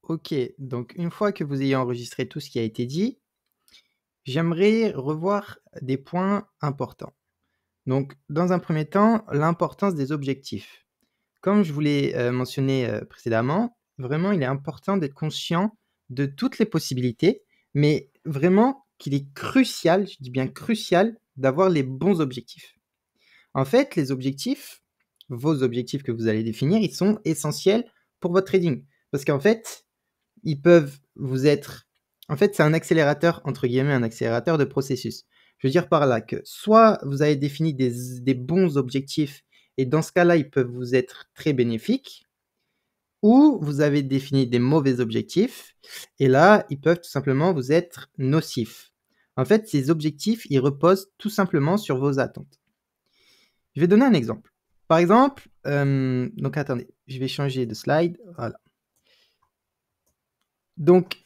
OK, donc une fois que vous ayez enregistré tout ce qui a été dit, j'aimerais revoir des points importants. Donc, dans un premier temps, l'importance des objectifs. Comme je vous l'ai, mentionné, précédemment, vraiment, il est important d'être conscient de toutes les possibilités, mais vraiment qu'il est crucial, je dis bien crucial, d'avoir les bons objectifs. En fait, les objectifs, vos objectifs que vous allez définir, ils sont essentiels pour votre trading. Parce qu'en fait, ils peuvent vous être en fait, c'est un accélérateur, entre guillemets, un accélérateur de processus. Je veux dire par là que soit vous avez défini des bons objectifs et dans ce cas-là, ils peuvent vous être très bénéfiques ou vous avez défini des mauvais objectifs et là, ils peuvent tout simplement vous être nocifs. En fait, ces objectifs, ils reposent tout simplement sur vos attentes. Je vais donner un exemple. Par exemple, donc attendez, je vais changer de slide, voilà. Donc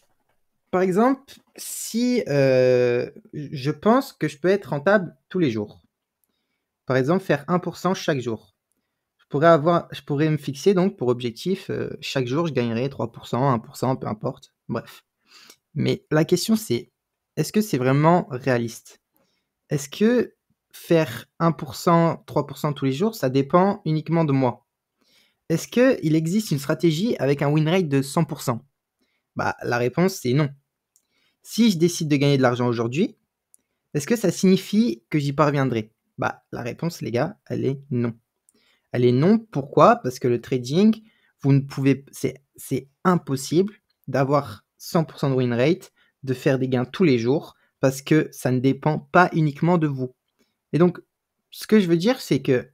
par exemple, si, je pense que je peux être rentable tous les jours. Par exemple, faire 1 chaque jour. Je pourrais me fixer donc pour objectif, chaque jour je gagnerai 3 1 peu importe, bref. Mais la question c'est, est-ce que c'est vraiment réaliste? Est-ce que faire 1 3 tous les jours, ça dépend uniquement de moi? Est-ce qu'il existe une stratégie avec un win rate de 100? Bah, la réponse c'est non. Si je décide de gagner de l'argent aujourd'hui, est-ce que ça signifie que j'y parviendrai? Bah, la réponse, les gars, elle est non. Elle est non, pourquoi? Parce que le trading, vous ne pouvez c'est impossible d'avoir 100 de win rate, de faire des gains tous les jours, parce que ça ne dépend pas uniquement de vous. Et donc, ce que je veux dire, c'est que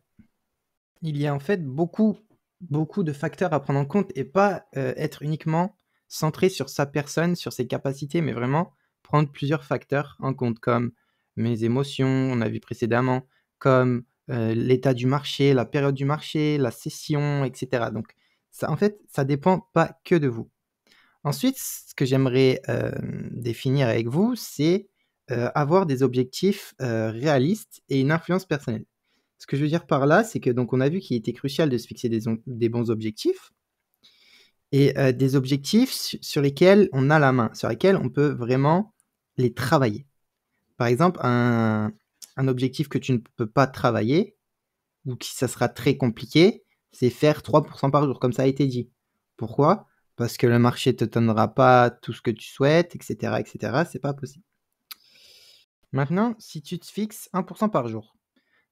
il y a en fait beaucoup de facteurs à prendre en compte et pas, être uniquement centré sur sa personne, sur ses capacités, mais vraiment prendre plusieurs facteurs en compte comme mes émotions, on a vu précédemment, comme, l'état du marché, la période du marché, la session et cetera. Donc ça en fait, ça dépend pas que de vous. Ensuite, ce que j'aimerais, définir avec vous, c'est, avoir des objectifs, réalistes et une influence personnelle. Ce que je veux dire par là, c'est que donc on a vu qu'il était crucial de se fixer des bons objectifs et des objectifs sur lesquels on a la main, sur lesquels on peut vraiment les travailler. Par exemple, un objectif que tu ne peux pas travailler ou qui ça sera très compliqué, c'est faire 3 par jour, comme ça a été dit. Pourquoi? Parce que le marché te donnera pas tout ce que tu souhaites et cetera, c'est pas possible. Maintenant, si tu te fixes 1 par jour,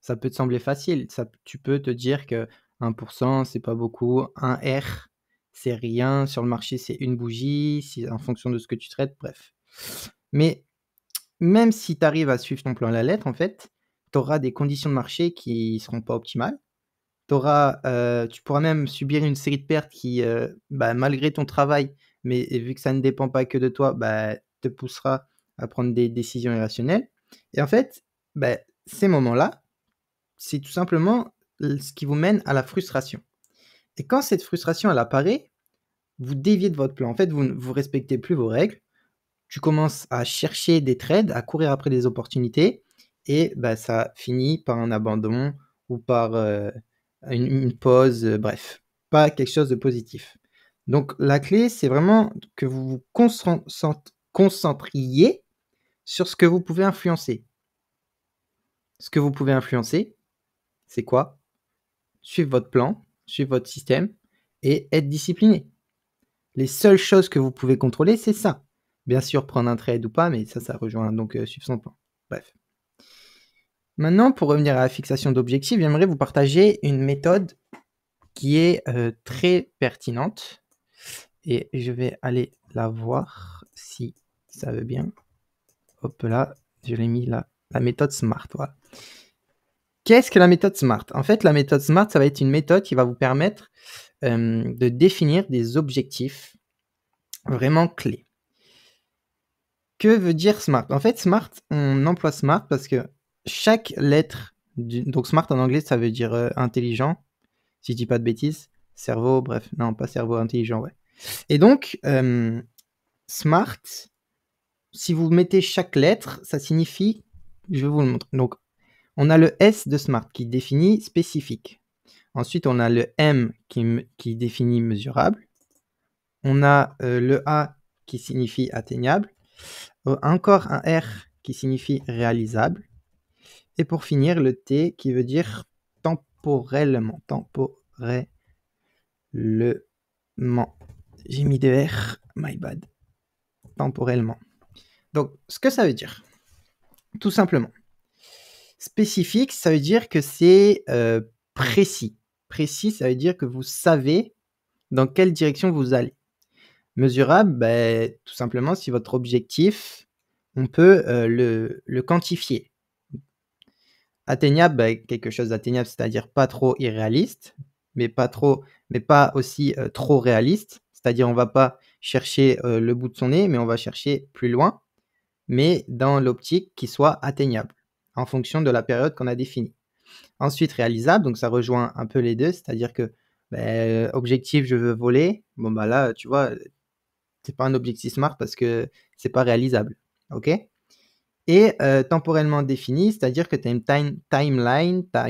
ça peut te sembler facile, ça tu peux te dire que 1 c'est pas beaucoup, 1 R, c'est rien, sur le marché, c'est une bougie, si en fonction de ce que tu traites, bref. Mais même si tu arrives à suivre ton plan à la lettre, en fait, tu auras des conditions de marché qui seront pas optimales. Tu pourras même subir une série de pertes qui, bah, malgré ton travail, mais vu que ça ne dépend pas que de toi, bah, te poussera à prendre des décisions irrationnelles et en fait, bah, ces moments-là, c'est tout simplement ce qui vous mène à la frustration et quand cette frustration, elle apparaît, vous déviez de votre plan. En fait, vous respectez plus vos règles. Tu commences à chercher des trades, à courir après des opportunités et bah, ça finit par un abandon ou par, une pause, bref, pas quelque chose de positif. Donc la clé, c'est vraiment que vous vous concentriez sur ce que vous pouvez influencer. Ce que vous pouvez influencer, c'est quoi? Suivre votre plan, suivre votre système et être discipliné. Les seules choses que vous pouvez contrôler, c'est ça. Bien sûr, prendre un trade ou pas, mais ça rejoint donc suivre son plan. Bref. Maintenant, pour revenir à la fixation d'objectifs, j'aimerais vous partager une méthode qui est très pertinente et je vais aller la voir si ça veut bien. Hop là, je l'ai mis là, la méthode SMART, voilà. Qu'est-ce que la méthode SMART? En fait, la méthode SMART, ça va être une méthode qui va vous permettre de définir des objectifs vraiment clés. Que veut dire SMART? En fait, SMART, on emploie SMART parce que chaque lettre donc SMART en anglais, ça veut dire, intelligent, si je dis pas de bêtises. Cerveau, bref, non, pas cerveau, intelligent, ouais. Et donc, SMART, si vous mettez chaque lettre, ça signifie je vais vous le montrer. Donc, on a le S de SMART qui définit spécifique. Ensuite, on a le M qui définit mesurable. on a le A qui signifie atteignable, encore un R qui signifie réalisable, et pour finir, le T qui veut dire temporellement. J'ai mis des R, my bad. Temporellement. Donc, ce que ça veut dire, tout simplement. Spécifique, ça veut dire que c'est précis. Précis, ça veut dire que vous savez dans quelle direction vous allez. Mesurable, tout simplement, si votre objectif, on peut le quantifier. Atteignable, quelque chose d'atteignable, c'est-à-dire pas trop irréaliste, mais pas aussi trop réaliste. C'est-à-dire, on va pas chercher le bout de son nez, mais on va chercher plus loin, mais dans l'optique qui soit atteignable, en fonction de la période qu'on a définie. Ensuite, réalisable, donc ça rejoint un peu les deux, c'est-à-dire que objectif, je veux voler. Bon, là, tu vois, c'est pas un objectif SMART parce que c'est pas réalisable. OK? Et temporellement défini, c'est-à-dire que tu as une timeline, tu as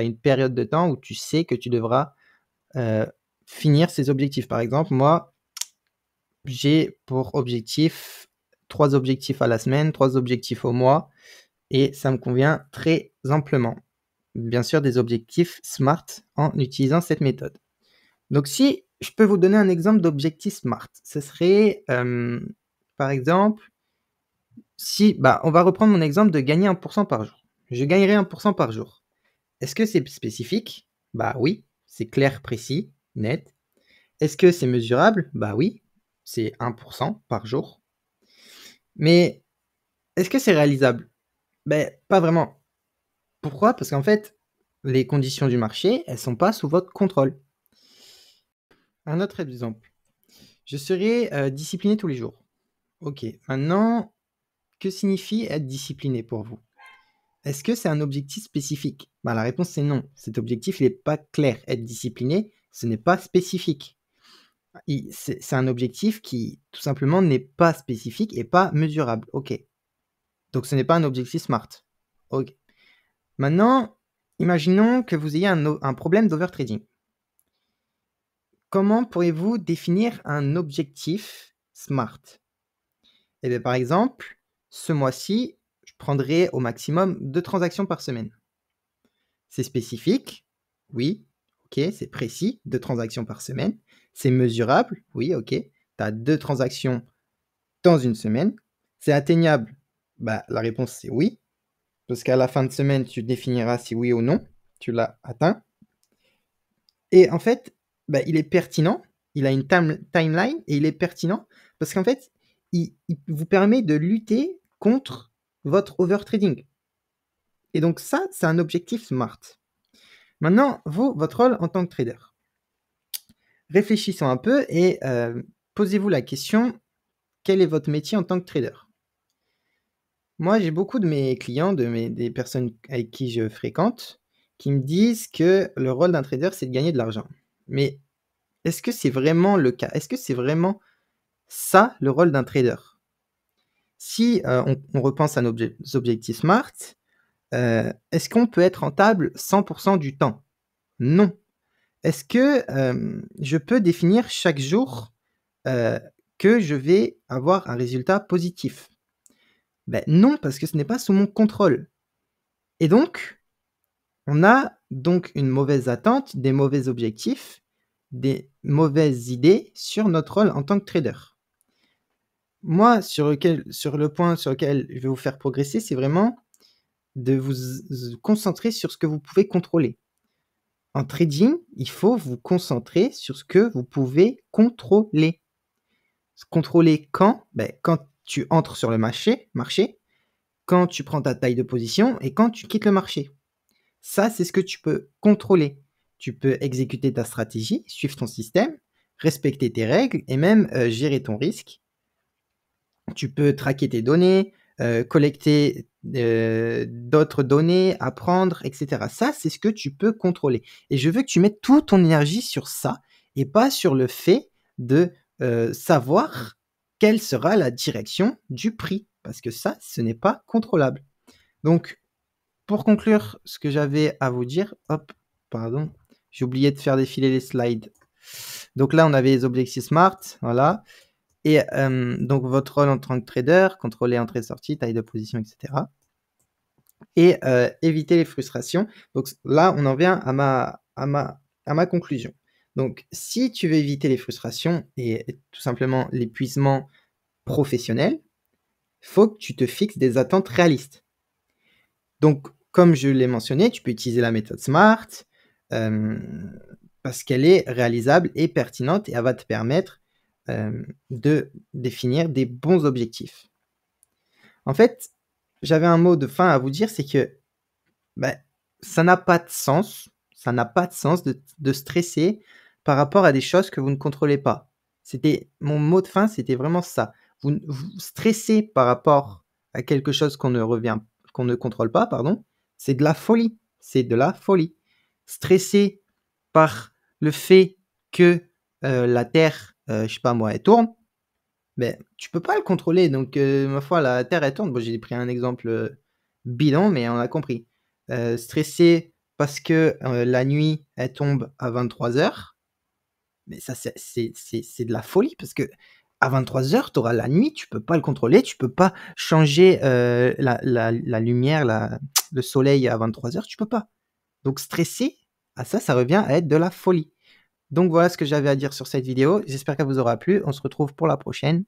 une période de temps où tu sais que tu devras finir ces objectifs. Par exemple, moi, j'ai pour objectif 3 objectifs à la semaine, 3 objectifs au mois, et ça me convient très amplement. Bien sûr, des objectifs SMART en utilisant cette méthode. Donc, si je peux vous donner un exemple d'objectif SMART, ce serait, par exemple, si, on va reprendre mon exemple de gagner 1% par jour. Je gagnerai 1% par jour. Est-ce que c'est spécifique? Oui, c'est clair, précis, net. Est-ce que c'est mesurable? Oui, c'est 1% par jour. Mais est-ce que c'est réalisable? Pas vraiment. Pourquoi? Parce qu'en fait, les conditions du marché, elles sont pas sous votre contrôle. Un autre exemple. Je serai discipliné tous les jours. Ok, maintenant, que signifie être discipliné pour vous? Est-ce que c'est un objectif spécifique? La réponse c'est non. Cet objectif, il n'est pas clair. Être discipliné, ce n'est pas spécifique. C'est un objectif qui, tout simplement, n'est pas spécifique et pas mesurable. Ok. Donc, ce n'est pas un objectif SMART. Ok. Maintenant, imaginons que vous ayez un problème d'overtrading. Comment pourriez-vous définir un objectif SMART? Eh bien, par exemple, ce mois-ci, je prendrai au maximum 2 transactions par semaine. C'est spécifique? Oui. Ok, c'est précis, 2 transactions par semaine. C'est mesurable? Oui, ok. Tu as 2 transactions dans une semaine. C'est atteignable? La réponse c'est oui. Parce qu'à la fin de semaine, tu définiras si oui ou non tu l'as atteint. Et en fait, il est pertinent. Il a une timeline et il est pertinent parce qu'en fait, il vous permet de lutter contre votre overtrading. Et donc ça, c'est un objectif SMART. Maintenant, votre rôle en tant que trader. Réfléchissons un peu et posez-vous la question, quel est votre métier en tant que trader? Moi, j'ai beaucoup de mes clients, des personnes avec qui je fréquente, qui me disent que le rôle d'un trader, c'est de gagner de l'argent. Mais est-ce que c'est vraiment le cas? Est-ce que c'est vraiment ça, le rôle d'un trader? Si on repense à nos objectifs SMART, est-ce qu'on peut être rentable 100% du temps? Non. Est-ce que je peux définir chaque jour que je vais avoir un résultat positif? Non, parce que ce n'est pas sous mon contrôle. Et donc, on a donc une mauvaise attente, des mauvais objectifs, des mauvaises idées sur notre rôle en tant que trader. Moi, sur le point sur lequel je vais vous faire progresser, c'est vraiment de vous concentrer sur ce que vous pouvez contrôler. En trading, il faut vous concentrer sur ce que vous pouvez contrôler. Contrôler quand? Quand tu entres sur le marché, quand tu prends ta taille de position et quand tu quittes le marché. Ça, c'est ce que tu peux contrôler. Tu peux exécuter ta stratégie, suivre ton système, respecter tes règles et même gérer ton risque. Tu peux traquer tes données, collecter d'autres données, apprendre, etc. Ça, c'est ce que tu peux contrôler. Et je veux que tu mettes toute ton énergie sur ça et pas sur le fait de savoir quelle sera la direction du prix. Parce que ça, ce n'est pas contrôlable. Donc, pour conclure ce que j'avais à vous dire, j'ai oublié de faire défiler les slides. Donc là, on avait les objectifs SMART, voilà. Et donc votre rôle en tant que trader, contrôler entrée-sortie, taille de position, etc. Et éviter les frustrations. Donc là, on en vient à ma conclusion. Donc, si tu veux éviter les frustrations et tout simplement l'épuisement professionnel, faut que tu te fixes des attentes réalistes. Donc, comme je l'ai mentionné, tu peux utiliser la méthode SMART parce qu'elle est réalisable et pertinente et elle va te permettre de définir des bons objectifs. En fait, j'avais un mot de fin à vous dire, c'est que ça n'a pas de sens. Ça n'a pas de sens de stresser par rapport à des choses que vous ne contrôlez pas. C'était mon mot de fin, c'était vraiment ça. Vous stressez par rapport à quelque chose qu'on ne contrôle pas, pardon, c'est de la folie. C'est de la folie. Stresser par le fait que la Terre, je sais pas moi, elle tourne, tu peux pas le contrôler. Donc, ma foi, la Terre, elle tourne. Bon, j'ai pris un exemple bidon, mais on a compris. Stresser parce que la nuit, elle tombe à 23h, mais ça, c'est de la folie parce que à 23h, tu auras la nuit, tu peux pas le contrôler, tu peux pas changer la lumière, le soleil à 23h, tu peux pas. Donc, stresser, à ça revient à être de la folie. Donc, voilà ce que j'avais à dire sur cette vidéo. J'espère qu'elle vous aura plu. On se retrouve pour la prochaine.